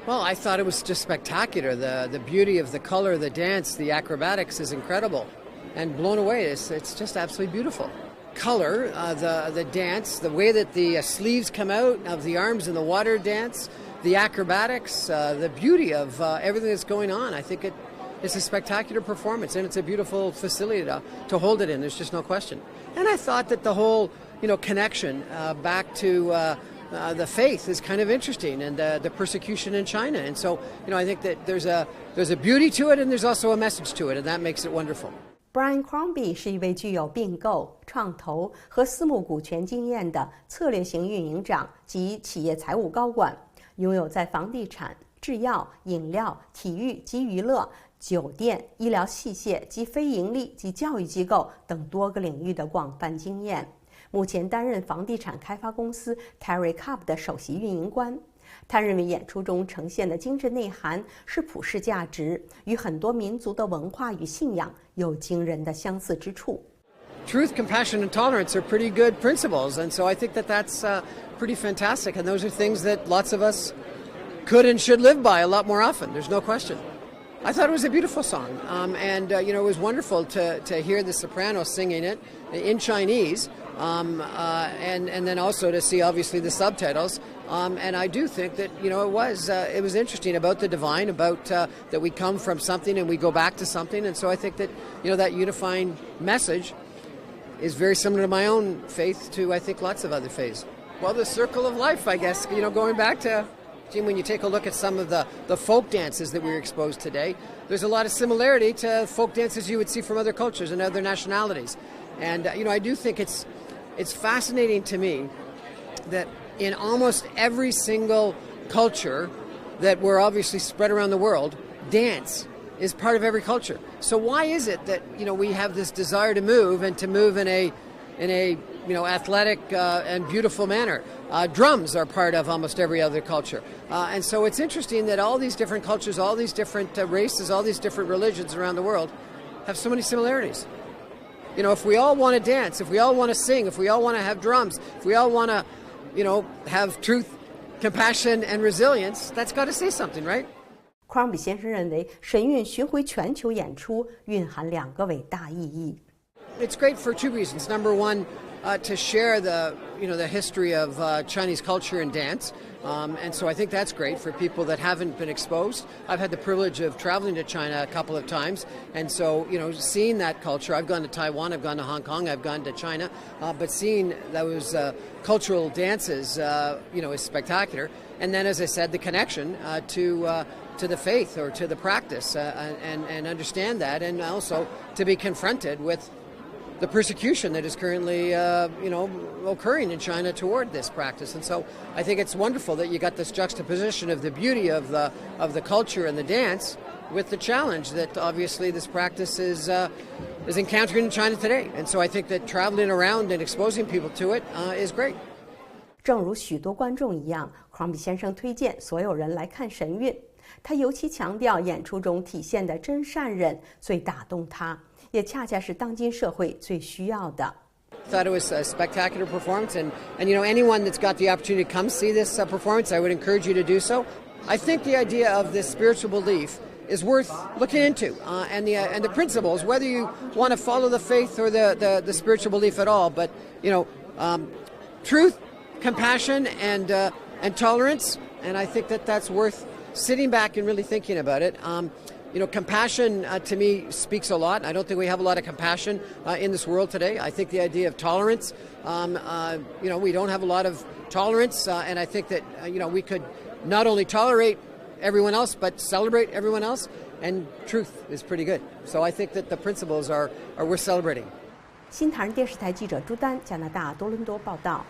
Well, I thought it was just spectacular. The beauty of the color, the dance, the acrobatics is incredible. And blown away. It's just absolutely beautiful. Color, the dance, the way that the sleeves come out of the arms in the water dance, the acrobatics, the beauty of everything that's going on. I think it's a spectacular performance, and it's a beautiful facility to hold it in. There's just no question. And I thought that the whole, connection back to the faith is kind of interesting, and the persecution in China. And so, I think that there's a beauty to it, and there's also a message to it, and that makes it wonderful. Brian Crombie 是一位具有并购、创投和私募股权经验的策略型运营长及企业财务高管，拥有在房地产、制药、饮料、体育及娱乐、酒店、医疗器械及非盈利及教育机构等多个领域的广泛经验。目前担任房地产开发公司 Terry Cup 的首席运营官。他认为演出中呈现的精神内涵是普世价值，与很多民族的文化与信仰有惊人的相似之处。Truth, compassion, and tolerance are pretty good principles, and so I think that that's pretty fantastic, and those are things that lots of us could and should live by a lot more often. There's no question. I thought it was a beautiful song, and it was wonderful to hear the soprano singing it in Chinese, and then also to see obviously the subtitles. And I do think that it was interesting about the divine, about that we come from something and we go back to something, and so I think that that unifying message is very similar to my own faith to I think lots of other faiths. Well, the circle of life, I guess, going back to. Jim, when you take a look at some of the folk dances that we're exposed today, there's a lot of similarity to folk dances you would see from other cultures and other nationalities. And, I do think it's fascinating to me that in almost every single culture that we're obviously spread around the world, dance is part of every culture. So why is it that, we have this desire to move and to move in a athletic and beautiful manner? Drums are part of almost every other culture. And so it's interesting that all these different cultures, all these different races, all these different religions around the world have so many similarities. If we all want to dance, if we all want to sing, if we all want to have drums, if we all want to, have truth, compassion, and resilience, that's got to say something, right? Crombie 先生认为，神韵巡回全球演出蕴含两个伟大意义。It's great for two reasons. Number one, to share the history of Chinese culture and dance, and so I think that's great for people that haven't been exposed. I've had the privilege of traveling to China a couple of times, and so seeing that culture. I've gone to Taiwan, I've gone to Hong Kong, I've gone to China, but seeing those cultural dances, is spectacular. And then, as I said, the connection to the faith or to the practice, and understand that, and also to be confronted with the persecution that is currently, occurring in China toward this practice. And so I think it's wonderful that you got this juxtaposition of the beauty of the culture and the dance with the challenge that obviously this practice is encountering in China today. And so I think that traveling around and exposing people to it is great. 正如许多观众一样，Crombie 先生推荐所有人来看神韵。他尤其强调演出中体现的真善忍最打动他。也恰恰是当今社会最需要的。Thought it was a spectacular performance, and anyone that's got the opportunity to come see this performance, I would encourage you to do so. I think the idea of this spiritual belief is worth looking into, and the principles, whether you want to follow the faith or the spiritual belief at all, but truth, compassion, and tolerance, and I think that's worth sitting back and really thinking about it. Compassion to me speaks a lot. I don't think we have a lot of compassion in this world today. I think the idea of tolerance, we don't have a lot of tolerance, and I think that, we could not only tolerate everyone else, but celebrate everyone else, and truth is pretty good. So I think that the principles are worth celebrating. 新唐人电视台记者朱丹，加拿大多伦多报道。